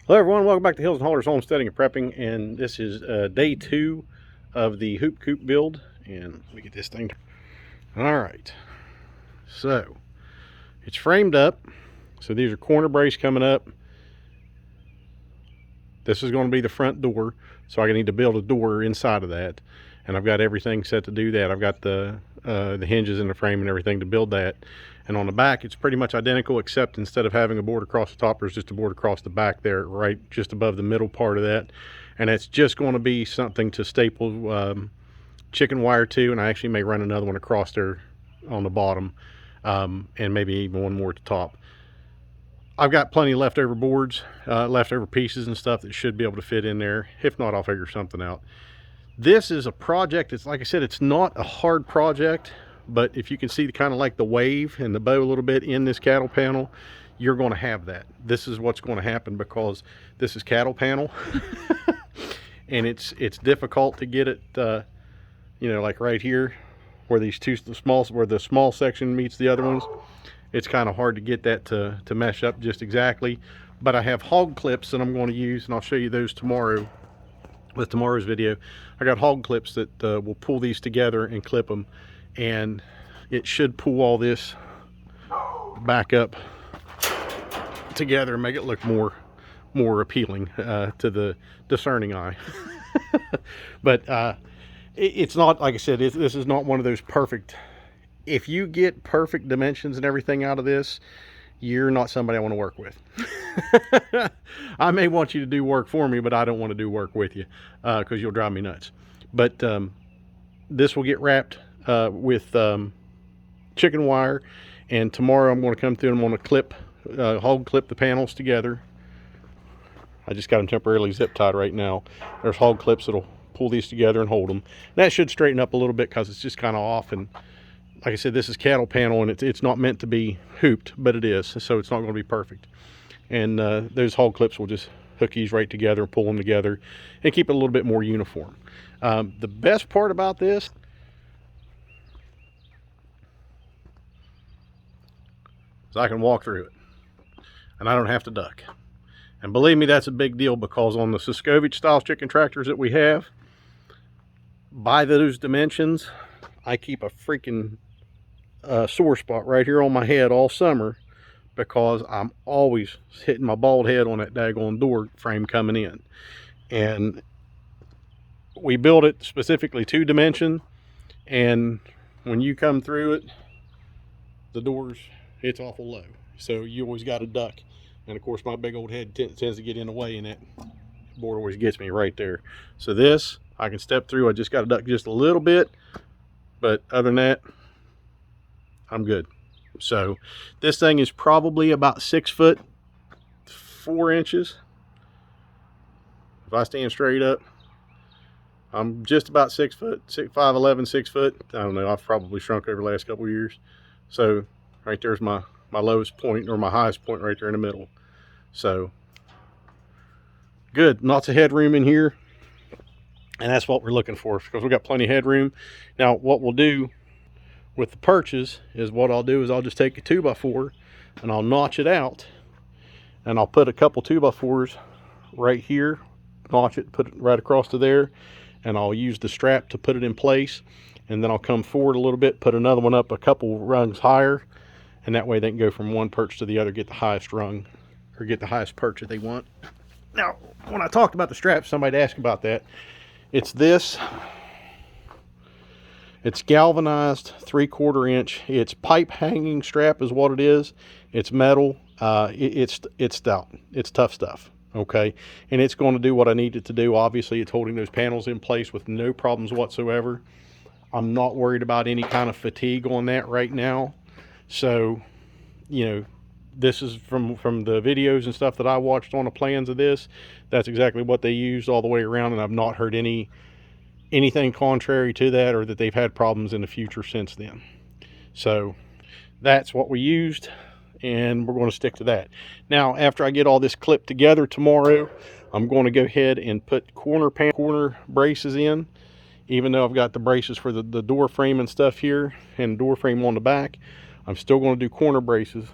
Hello everyone, welcome back to Hills and Hollers Homesteading and Prepping, and this is day 2 of the hoop coop build. And let me get this thing. Alright, so it's framed up. So these are corner brace coming up. This is going to be the front door, so I need to build a door inside of that, and I've got everything set to do that. I've got the hinges in the frame and everything to build that. And on the back, it's pretty much identical, except instead of having a board across the top, there's just a board across the back there, right just above the middle part of that. And it's just going to be something to staple chicken wire to, and I actually may run another one across there on the bottom, and maybe even one more at the top. I've got plenty of leftover boards, leftover pieces and stuff that should be able to fit in there. If not, I'll figure something out. This is a project, it's like I said, it's not a hard project. But if you can see kind of like the wave and the bow a little bit in this cattle panel, you're going to have that. This is what's going to happen because this is cattle panel. And it's difficult to get it, you know, like right here where these where the small section meets the other ones. It's kind of hard to get that to mesh up just exactly. But I have hog clips that I'm going to use, and I'll show you those tomorrow with tomorrow's video. I got hog clips that will pull these together and clip them. And it should pull all this back up together and make it look more appealing to the discerning eye. But it's not, like I said, this is not one of those perfect. If you get perfect dimensions and everything out of this, you're not somebody I want to work with. I may want you to do work for me, but I don't want to do work with you because you'll drive me nuts. But this will get wrapped with chicken wire, and tomorrow I'm going to come through and I'm going to hog clip the panels together. I just got them temporarily zip tied right now. There's hog clips that'll pull these together and hold them. That should straighten up a little bit because it's just kind of off, and like I said, this is cattle panel and it's not meant to be hooped, but it is, so it's not going to be perfect. And those hog clips will just hook these right together and pull them together and keep it a little bit more uniform. The best part about this I can walk through it and I don't have to duck. And believe me, that's a big deal because on the Siskovich style chicken tractors that we have, by those dimensions, I keep a freaking sore spot right here on my head all summer because I'm always hitting my bald head on that daggone door frame coming in. And we built it specifically 2-dimension, and when you come through it, the doors, it's awful low, so you always got to duck. And of course my big old head tends to get in the way, and that board always gets me right there. So this I can step through. I just got to duck just a little bit, but other than that, I'm good. So this thing is probably about 6 foot 4 inches. If I stand straight up, I'm just about 6 foot, 5'11", 6 foot. I don't know, I've probably shrunk over the last couple of years. So right there's my lowest point, or my highest point right there in the middle. So good, lots of headroom in here, and that's what we're looking for because we've got plenty of headroom. Now what we'll do with the perches is I'll just take a 2x4 and I'll notch it out, and I'll put a couple 2x4s right here, notch it, put it right across to there, and I'll use the strap to put it in place, and then I'll come forward a little bit, put another one up a couple rungs higher, and that way they can go from one perch to the other, get the highest rung, or get the highest perch that they want. Now, when I talked about the strap, somebody asked about that. It's this. It's galvanized 3/4 inch. It's pipe hanging strap is what it is. It's metal. It's stout. It's tough stuff. Okay, and it's going to do what I need it to do. Obviously, it's holding those panels in place with no problems whatsoever. I'm not worried about any kind of fatigue on that right now. So, you know, this is from the videos and stuff that I watched on the plans of this. That's exactly what they used all the way around, and I've not heard anything contrary to that, or that they've had problems in the future since then. So that's what we used, and we're going to stick to that. Now, after I get all this clipped together tomorrow, I'm going to go ahead and put corner braces in. Even though I've got the braces for the door frame and stuff here, and door frame on the back, I'm still going to do corner braces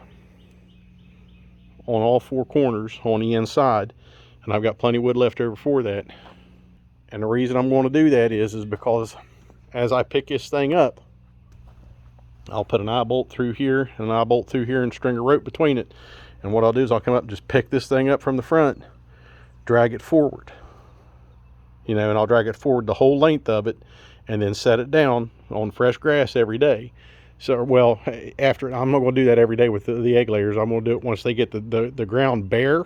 on all 4 corners on the inside, and I've got plenty of wood left over for that. And the reason I'm going to do that is because as I pick this thing up, I'll put an eye bolt through here and an eye bolt through here and string a rope between it. And what I'll do is I'll come up and just pick this thing up from the front, drag it forward, and I'll drag it forward the whole length of it, and then set it down on fresh grass every day. So, well, after, I'm not going to do that every day with the egg layers. I'm going to do it once they get the ground bare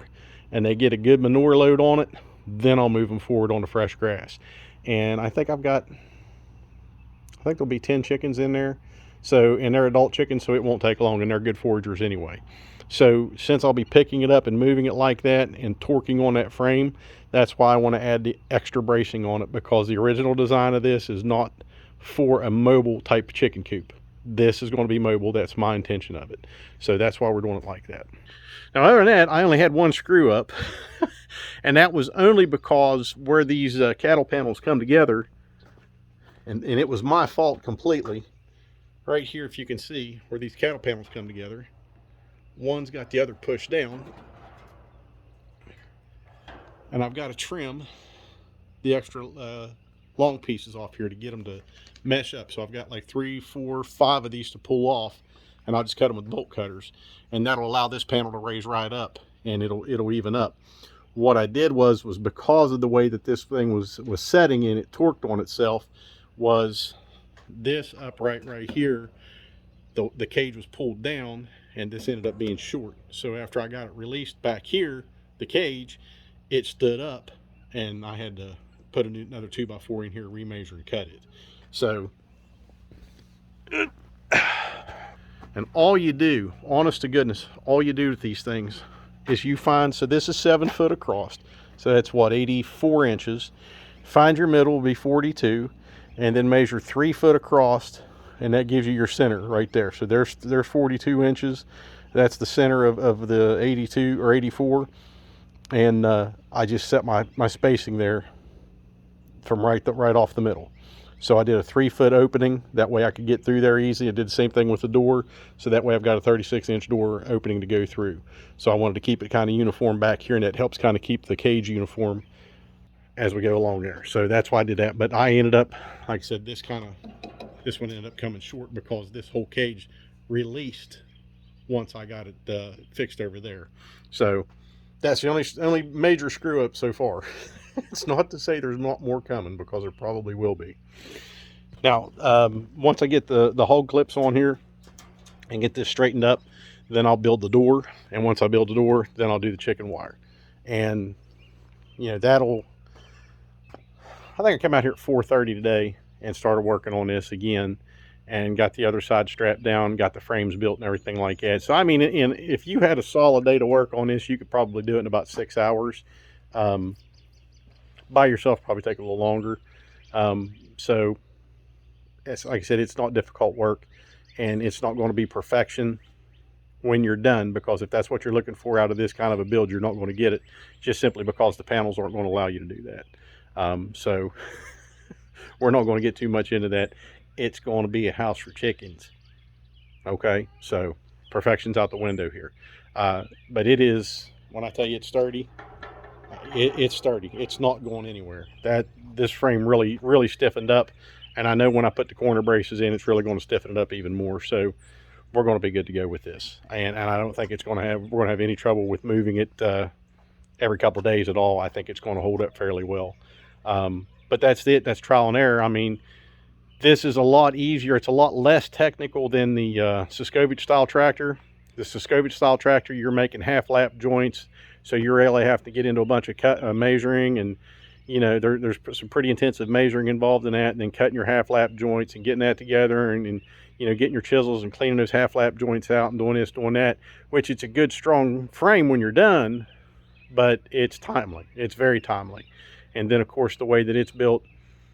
and they get a good manure load on it. Then I'll move them forward on the fresh grass. And I think there'll be 10 chickens in there. So, and they're adult chickens, so it won't take long, and they're good foragers anyway. So since I'll be picking it up and moving it like that and torquing on that frame, that's why I want to add the extra bracing on it, because the original design of this is not for a mobile type chicken coop. This is going to be mobile. That's my intention of it. So that's why we're doing it like that. Now, other than that, I only had one screw up, and that was only because where these cattle panels come together, and it was my fault completely. Right here, if you can see where these cattle panels come together, one's got the other pushed down, and I've got to trim the extra long pieces off here to get them to mesh up. So I've got like 3, 4, 5 of these to pull off, and I'll just cut them with bolt cutters, and that'll allow this panel to raise right up, and it'll even up. What I did was because of the way that this thing was setting and it torqued on itself, was this upright right here, the cage was pulled down, and this ended up being short. So after I got it released back here, the cage, it stood up, and I had to put another 2x4 in here, remeasure and cut it. So, and all you do, honest to goodness, all you do with these things is you find, so this is 7 foot across, so that's what, 84 inches. Find your middle will be 42, and then measure 3 foot across, and that gives you your center right there. So there's 42 inches. That's the center of the 82 or 84. And I just set my spacing there from right off the middle. So I did a 3 foot opening. That way I could get through there easy. I did the same thing with the door. So that way I've got a 36-inch door opening to go through. So I wanted to keep it kind of uniform back here, and that helps kind of keep the cage uniform as we go along there. So that's why I did that. But I ended up, like I said, this one ended up coming short because this whole cage released once I got it fixed over there. So that's the only major screw up so far. It's not to say there's not more coming, because there probably will be. Now, once I get the hog clips on here and get this straightened up, then I'll build the door. And once I build the door, then I'll do the chicken wire. And, I think I came out here at 4:30 today and started working on this again, and got the other side strapped down, got the frames built and everything like that. So, I mean, if you had a solid day to work on this, you could probably do it in about 6 hours. By yourself, probably take a little longer. So, like I said, it's not difficult work, and it's not going to be perfection when you're done, because if that's what you're looking for out of this kind of a build, you're not going to get it, just simply because the panels aren't going to allow you to do that. So we're not going to get too much into that. It's going to be a house for chickens. Okay, so perfection's out the window here. But it is, when I tell you it's sturdy, it's sturdy. It's not going anywhere. This frame really stiffened up, and I know when I put the corner braces in, it's really going to stiffen it up even more. So we're going to be good to go with this, and I don't think we're going to have any trouble with moving it every couple of days at all. I think it's going to hold up fairly well. But that's it. That's trial and error. I mean, this is a lot easier. It's a lot less technical than the Siskovich style tractor. The Siskovich style tractor, you're making half lap joints, so you really have to get into a bunch of measuring, and there's some pretty intensive measuring involved in that, and then cutting your half lap joints and getting that together, and getting your chisels and cleaning those half lap joints out and doing this, doing that, which it's a good strong frame when you're done, but it's timely. It's very timely. And then, of course, the way that it's built,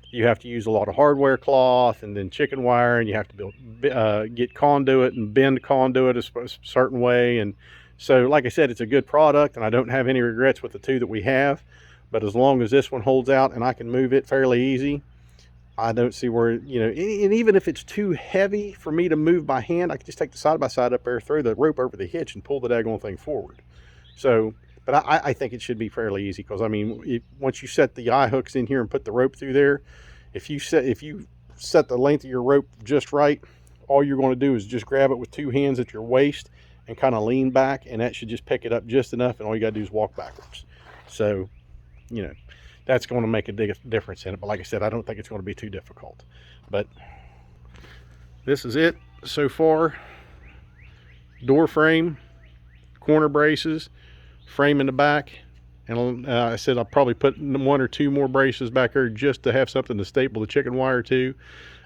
you have to use a lot of hardware cloth and then chicken wire, and you have to get conduit and bend conduit a certain way. And so, like I said, it's a good product, and I don't have any regrets with the two that we have. But as long as this one holds out and I can move it fairly easy, I don't see where, and even if it's too heavy for me to move by hand, I can just take the side-by-side up there, throw the rope over the hitch, and pull the daggone thing forward. So But I think it should be fairly easy, because I mean, once you set the eye hooks in here and put the rope through there, if you set the length of your rope just right, all you're going to do is just grab it with 2 hands at your waist and kind of lean back, and that should just pick it up just enough, and all you got to do is walk backwards. So, you know, that's going to make a big difference in it. But like I said, I don't think it's going to be too difficult. But this is it so far. Door frame, corner braces, frame in the back, and I said I'll probably put 1 or 2 more braces back there just to have something to staple the chicken wire to.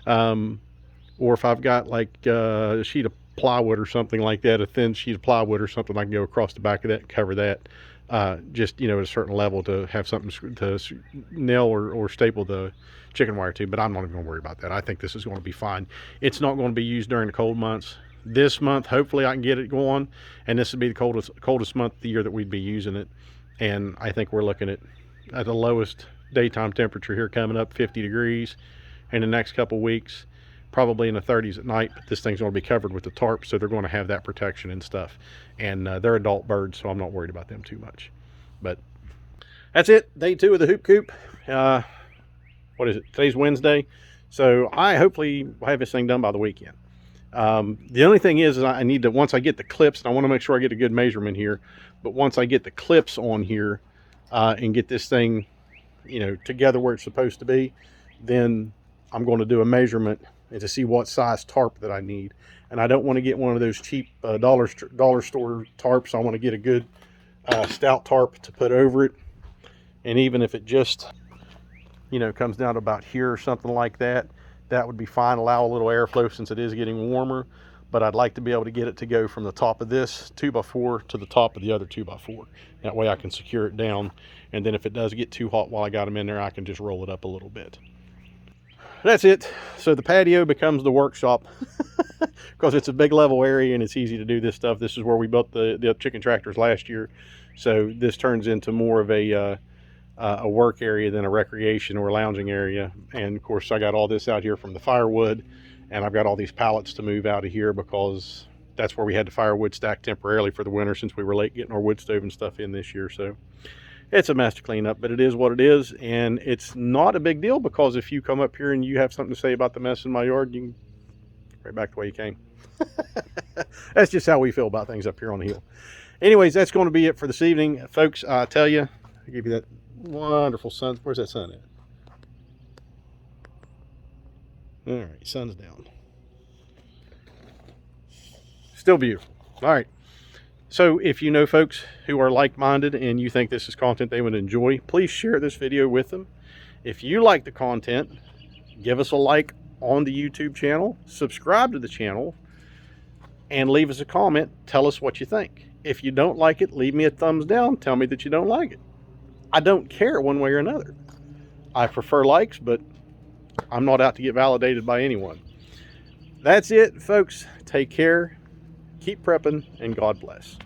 Or if I've got like a sheet of plywood or something like that, a thin sheet of plywood or something, I can go across the back of that and cover that, just, you know, at a certain level to have something to nail or staple the chicken wire to. But I'm not even going to worry about that. I think this is going to be fine. It's not going to be used during the cold months. This month, hopefully I can get it going, and this would be the coldest month of the year that we'd be using it. And I think we're looking at the lowest daytime temperature here coming up, 50 degrees in the next couple weeks, probably in the 30s at night. But this thing's going to be covered with the tarp, so they're going to have that protection and stuff. And they're adult birds, so I'm not worried about them too much. But that's it, day 2 of the hoop coop. What is it? Today's Wednesday, so I hopefully will have this thing done by the weekend. The only thing is I need to, once I get the clips, and I want to make sure I get a good measurement here, but once I get the clips on here and get this thing, you know, together where it's supposed to be, then I'm going to do a measurement and to see what size tarp that I need. And I don't want to get one of those cheap dollar store tarps. I want to get a good stout tarp to put over it. And even if it just, you know, comes down to about here or something like that, that would be fine. Allow a little airflow since it is getting warmer. But I'd like to be able to get it to go from the top of this 2x4 to the top of the other 2x4. That way I can secure it down. And then if it does get too hot while I got them in there, I can just roll it up a little bit. That's it. So the patio becomes the workshop because it's a big level area and it's easy to do this stuff. This is where we built the chicken tractors last year. So this turns into more of a work area than a recreation or lounging area. And of course I got all this out here from the firewood, and I've got all these pallets to move out of here because that's where we had the firewood stacked temporarily for the winter since we were late getting our wood stove and stuff in this year. So it's a mess to clean up, but it is what it is. And it's not a big deal because if you come up here and you have something to say about the mess in my yard, you can right back the way you came. That's just how we feel about things up here on the hill. Anyways, that's going to be it for this evening, folks. I tell you, I give you that wonderful sun. Where's that sun at? All right, sun's down. Still beautiful. All right. So if you know folks who are like-minded and you think this is content they would enjoy, please share this video with them. If you like the content, give us a like on the YouTube channel, subscribe to the channel, and leave us a comment. Tell us what you think. If you don't like it, leave me a thumbs down. Tell me that you don't like it. I don't care one way or another. I prefer likes, but I'm not out to get validated by anyone. That's it, folks. Take care, keep prepping, and God bless.